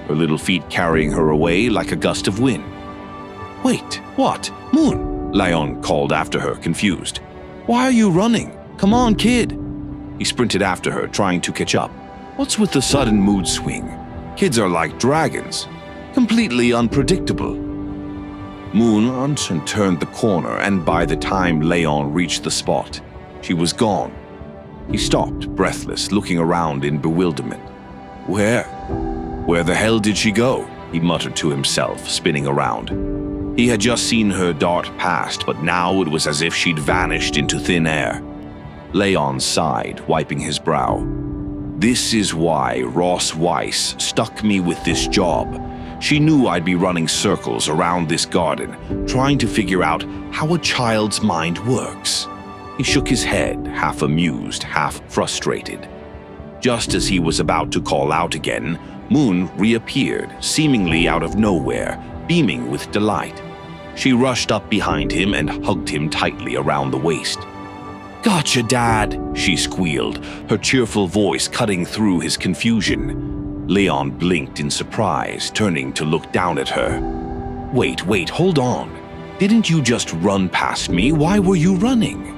her little feet carrying her away like a gust of wind. "Wait, what? Moon?" Leon called after her, confused. "Why are you running? Come on, kid." He sprinted after her, trying to catch up. What's with the sudden mood swing? Kids are like dragons, completely unpredictable. Moon hunched and turned the corner, and by the time Leon reached the spot, she was gone. He stopped, breathless, looking around in bewilderment. Where the hell did she go?" he muttered to himself, spinning around. He had just seen her dart past, but now it was as if she'd vanished into thin air. Leon sighed, wiping his brow. This is why Ross Weiss stuck me with this job. She knew I'd be running circles around this garden, trying to figure out how a child's mind works. He shook his head, half amused, half frustrated. Just as he was about to call out again, Moon reappeared, seemingly out of nowhere, beaming with delight. She rushed up behind him and hugged him tightly around the waist. "Gotcha, Dad," she squealed, her cheerful voice cutting through his confusion. Leon blinked in surprise, turning to look down at her. Wait, hold on. Didn't you just run past me? Why were you running?"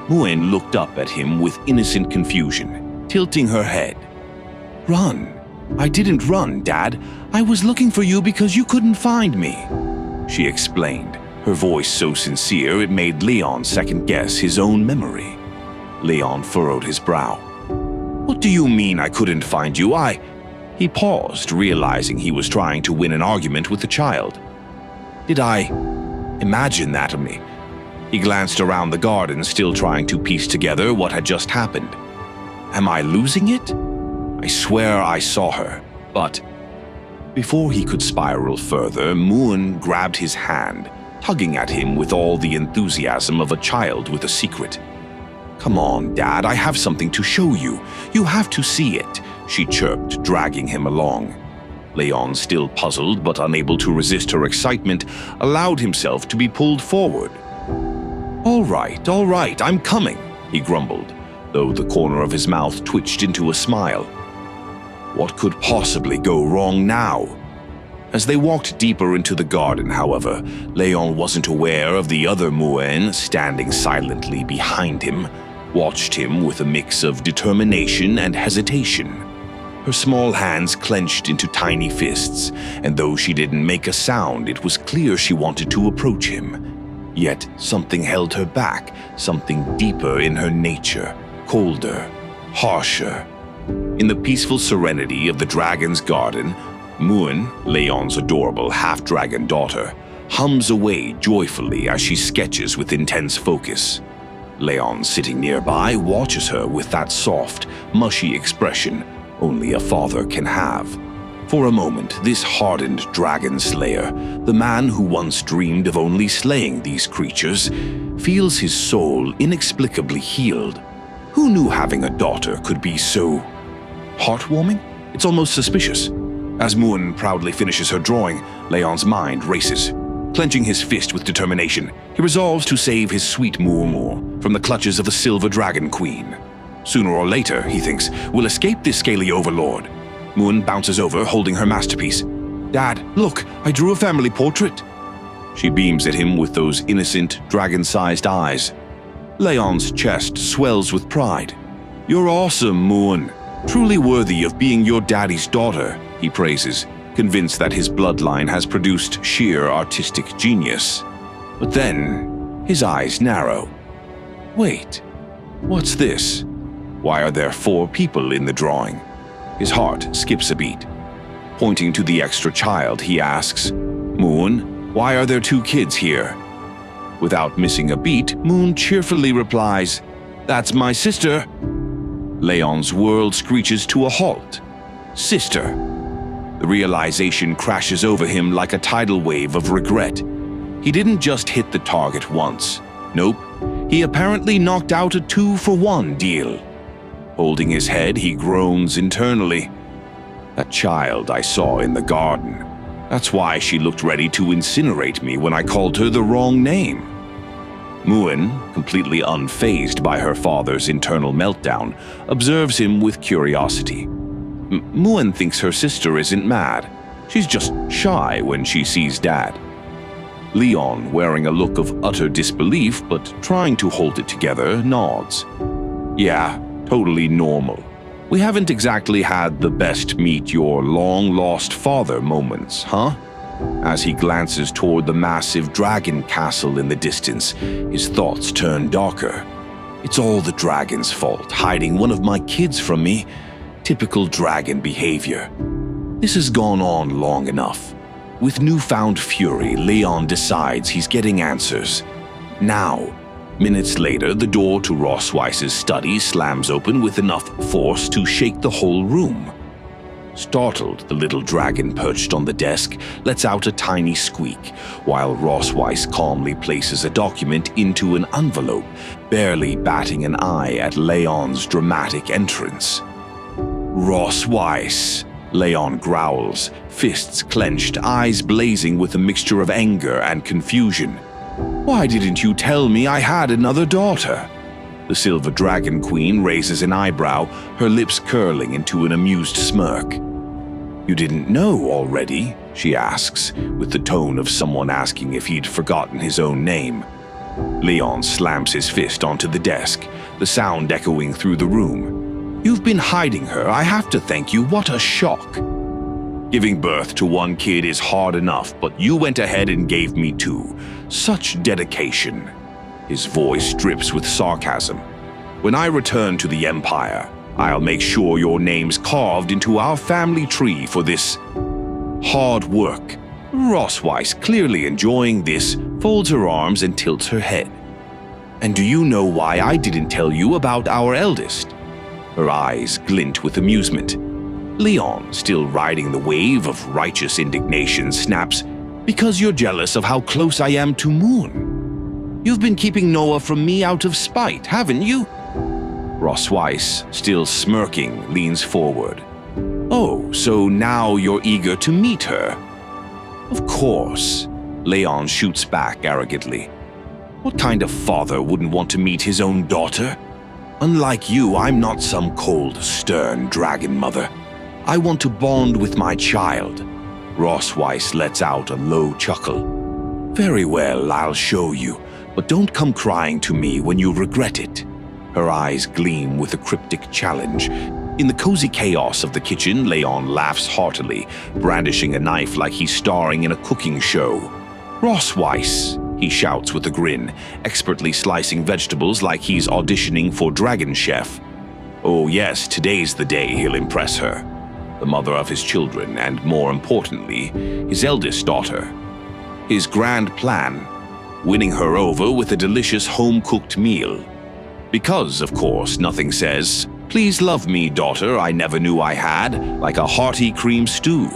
Moon looked up at him with innocent confusion, tilting her head. "Run? I didn't run, Dad. I was looking for you because you couldn't find me," she explained, her voice so sincere it made Leon second-guess his own memory. Leon furrowed his brow. "What do you mean I couldn't find you? He paused, realizing he was trying to win an argument with the child. "Did I imagine that of me?" He glanced around the garden, still trying to piece together what had just happened. "Am I losing it? I swear I saw her, but..." Before he could spiral further, Moon grabbed his hand, tugging at him with all the enthusiasm of a child with a secret. "Come on, Dad, I have something to show you. You have to see it," she chirped, dragging him along. Leon, still puzzled but unable to resist her excitement, allowed himself to be pulled forward. All right, I'm coming," he grumbled, though the corner of his mouth twitched into a smile. What could possibly go wrong now? As they walked deeper into the garden, however, Leon wasn't aware of the other Muen standing silently behind him, watched him with a mix of determination and hesitation. Her small hands clenched into tiny fists, and though she didn't make a sound, it was clear she wanted to approach him. Yet something held her back, something deeper in her nature, colder, harsher. In the peaceful serenity of the dragon's garden, Moon, Leon's adorable half-dragon daughter, hums away joyfully as she sketches with intense focus. Leon, sitting nearby, watches her with that soft, mushy expression only a father can have. For a moment, this hardened dragon slayer, the man who once dreamed of only slaying these creatures, feels his soul inexplicably healed. Who knew having a daughter could be so heartwarming? It's almost suspicious. As Moon proudly finishes her drawing, Leon's mind races. Clenching his fist with determination, he resolves to save his sweet Muumuu from the clutches of the Silver Dragon Queen. Sooner or later, he thinks, we'll escape this scaly overlord. Moon bounces over, holding her masterpiece. "Dad, look, I drew a family portrait." She beams at him with those innocent, dragon-sized eyes. Leon's chest swells with pride. "You're awesome, Moon. Truly worthy of being your daddy's daughter," he praises, convinced that his bloodline has produced sheer artistic genius. But then, his eyes narrow. Wait, what's this? Why are there 4 people in the drawing? His heart skips a beat. Pointing to the extra child, he asks, "Moon, why are there 2 kids here?" Without missing a beat, Moon cheerfully replies, "That's my sister." Leon's world screeches to a halt. Sister. The realization crashes over him like a tidal wave of regret. He didn't just hit the target once. Nope, he apparently knocked out a 2-for-1 deal. Holding his head, he groans internally. That child I saw in the garden. That's why she looked ready to incinerate me when I called her the wrong name. Moon, completely unfazed by her father's internal meltdown, observes him with curiosity. Moon thinks her sister isn't mad. She's just shy when she sees Dad. Leon, wearing a look of utter disbelief but trying to hold it together, nods. Yeah, totally normal. We haven't exactly had the best meet your long-lost father moments, huh? As he glances toward the massive dragon castle in the distance, his thoughts turn darker. It's all the dragon's fault, hiding one of my kids from me. Typical dragon behavior. This has gone on long enough. With newfound fury, Leon decides he's getting answers. Now. Minutes later, the door to Ross Weiss's study slams open with enough force to shake the whole room. Startled, the little dragon perched on the desk lets out a tiny squeak, while Ross Weiss calmly places a document into an envelope, barely batting an eye at Leon's dramatic entrance. "Ross Weiss," Leon growls, fists clenched, eyes blazing with a mixture of anger and confusion. "Why didn't you tell me I had another daughter?" The Silver Dragon Queen raises an eyebrow, her lips curling into an amused smirk. "You didn't know already?" she asks, with the tone of someone asking if he'd forgotten his own name. Leon slams his fist onto the desk, the sound echoing through the room. "You've been hiding her, I have to thank you, what a shock. Giving birth to one kid is hard enough, but you went ahead and gave me two. Such dedication." His voice drips with sarcasm. "When I return to the Empire, I'll make sure your name's carved into our family tree for this hard work." Ross Weiss, clearly enjoying this, folds her arms and tilts her head. "And do you know why I didn't tell you about our eldest?" Her eyes glint with amusement. Leon, still riding the wave of righteous indignation, snaps, "Because you're jealous of how close I am to Moon. You've been keeping Noah from me out of spite, haven't you?" Ross Weiss, still smirking, leans forward. "Oh, so now you're eager to meet her?" "Of course," Leon shoots back arrogantly. "What kind of father wouldn't want to meet his own daughter? Unlike you, I'm not some cold, stern dragon mother. I want to bond with my child." Ross Weiss lets out a low chuckle. "Very well, I'll show you, but don't come crying to me when you regret it." Her eyes gleam with a cryptic challenge. In the cozy chaos of the kitchen, Leon laughs heartily, brandishing a knife like he's starring in a cooking show. "Ross Weiss," he shouts with a grin, expertly slicing vegetables like he's auditioning for Dragon Chef. Oh yes, today's the day he'll impress her. The mother of his children, and more importantly, his eldest daughter. His grand plan, winning her over with a delicious home-cooked meal. Because, of course, nothing says, "Please love me, daughter, I never knew I had," like a hearty cream stew.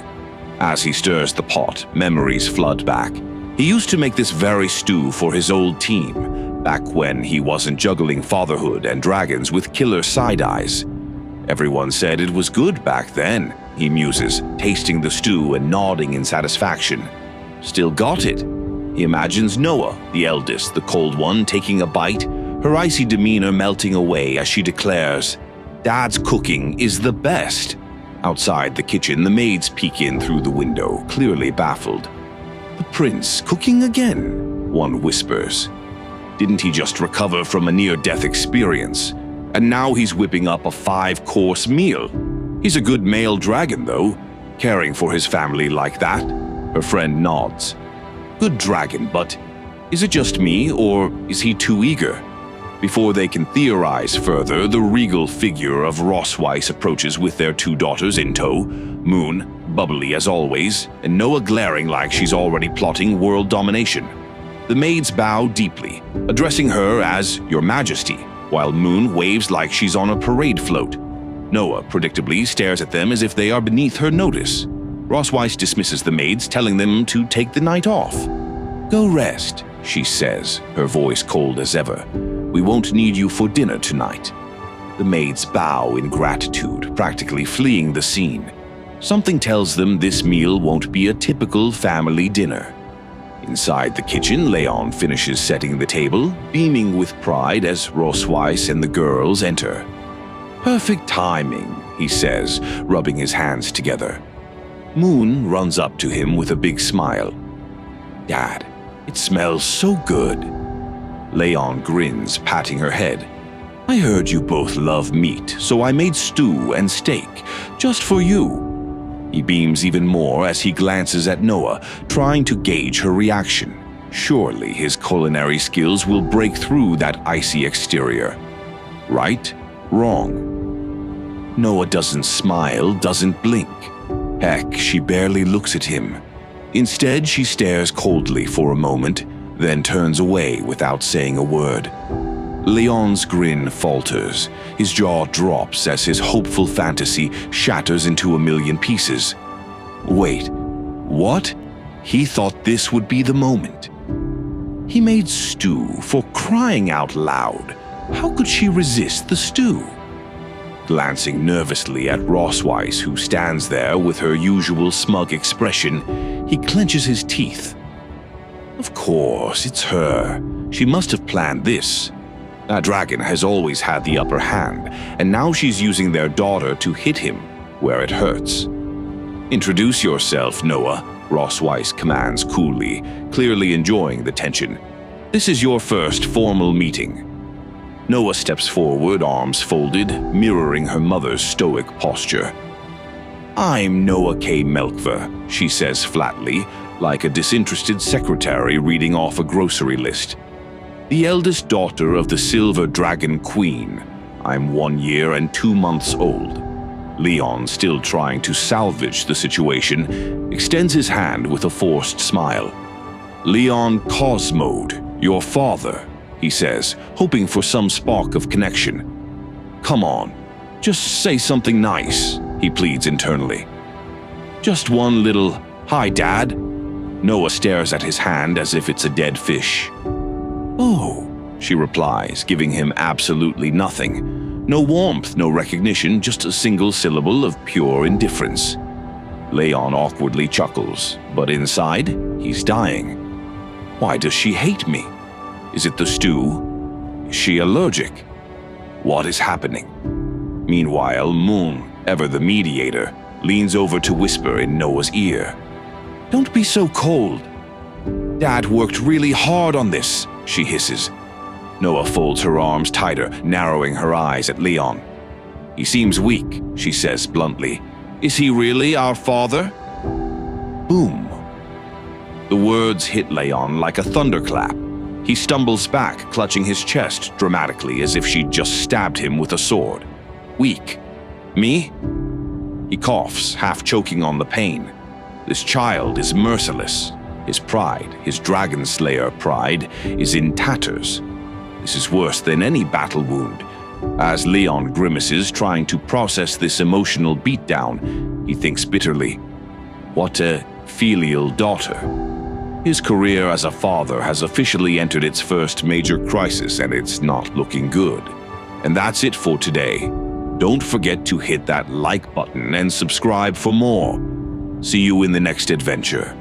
As he stirs the pot, memories flood back. He used to make this very stew for his old team, back when he wasn't juggling fatherhood and dragons with killer side eyes. Everyone said it was good back then, he muses, tasting the stew and nodding in satisfaction. Still got it. He imagines Noah, the eldest, the cold one, taking a bite, her icy demeanor melting away as she declares, "Dad's cooking is the best." Outside the kitchen, the maids peek in through the window, clearly baffled. "The prince cooking again?" one whispers. Didn't he just recover from a near-death experience? And now he's whipping up a 5-course meal. He's a good male dragon, though, caring for his family like that. Her friend nods. Good dragon, but is it just me, or is he too eager? Before they can theorize further, the regal figure of Ross Weiss approaches with their 2 daughters in tow, Moon, bubbly as always, and Noah glaring like she's already plotting world domination. The maids bow deeply, addressing her as Your Majesty, while Moon waves like she's on a parade float. Noah predictably stares at them as if they are beneath her notice. Ross Weiss dismisses the maids, telling them to take the night off. "Go rest," she says, her voice cold as ever. "We won't need you for dinner tonight." The maids bow in gratitude, practically fleeing the scene. Something tells them this meal won't be a typical family dinner. Inside the kitchen, Leon finishes setting the table, beaming with pride as Ross Weiss and the girls enter. "Perfect timing," he says, rubbing his hands together. Moon runs up to him with a big smile. "Dad, it smells so good." Leon grins, patting her head. "I heard you both love meat, so I made stew and steak, just for you." He beams even more as he glances at Noah, trying to gauge her reaction. Surely his culinary skills will break through that icy exterior. Right? Wrong? Noah doesn't smile, doesn't blink. Heck, she barely looks at him. Instead, she stares coldly for a moment, then turns away without saying a word. Leon's grin falters. His jaw drops as his hopeful fantasy shatters into a million pieces. Wait, what? He thought this would be the moment. He made stew, for crying out loud. How could she resist the stew? Glancing nervously at Rossweiss, who stands there with her usual smug expression, he clenches his teeth. Of course, it's her. She must have planned this. That dragon has always had the upper hand, and now she's using their daughter to hit him where it hurts. Introduce yourself, Noah, Rossweiss commands coolly, clearly enjoying the tension. This is your first formal meeting. Noah steps forward, arms folded, mirroring her mother's stoic posture. I'm Noah K. Melkver, she says flatly, like a disinterested secretary reading off a grocery list. The eldest daughter of the Silver Dragon Queen. I'm 1 year and 2 months old. Leon, still trying to salvage the situation, extends his hand with a forced smile. Leon Cosmode, your father, he says, hoping for some spark of connection. Come on, just say something nice, he pleads internally. Just one little, hi, Dad. Noah stares at his hand as if it's a dead fish. Oh, she replies, giving him absolutely nothing. No warmth, no recognition, just a single syllable of pure indifference. Leon awkwardly chuckles, but inside, he's dying. Why does she hate me? Is it the stew? Is she allergic? What is happening? Meanwhile, Moon, ever the mediator, leans over to whisper in Noah's ear. Don't be so cold. Dad worked really hard on this, she hisses. Noah folds her arms tighter, narrowing her eyes at Leon. He seems weak, she says bluntly. Is he really our father? Boom. The words hit Leon like a thunderclap. He stumbles back, clutching his chest dramatically as if she'd just stabbed him with a sword. Weak. Me? He coughs, half choking on the pain. This child is merciless. His pride, his dragon slayer pride, is in tatters. This is worse than any battle wound. As Leon grimaces, trying to process this emotional beatdown, he thinks bitterly, what a filial daughter. His career as a father has officially entered its first major crisis, and it's not looking good. And that's it for today. Don't forget to hit that like button and subscribe for more. See you in the next adventure.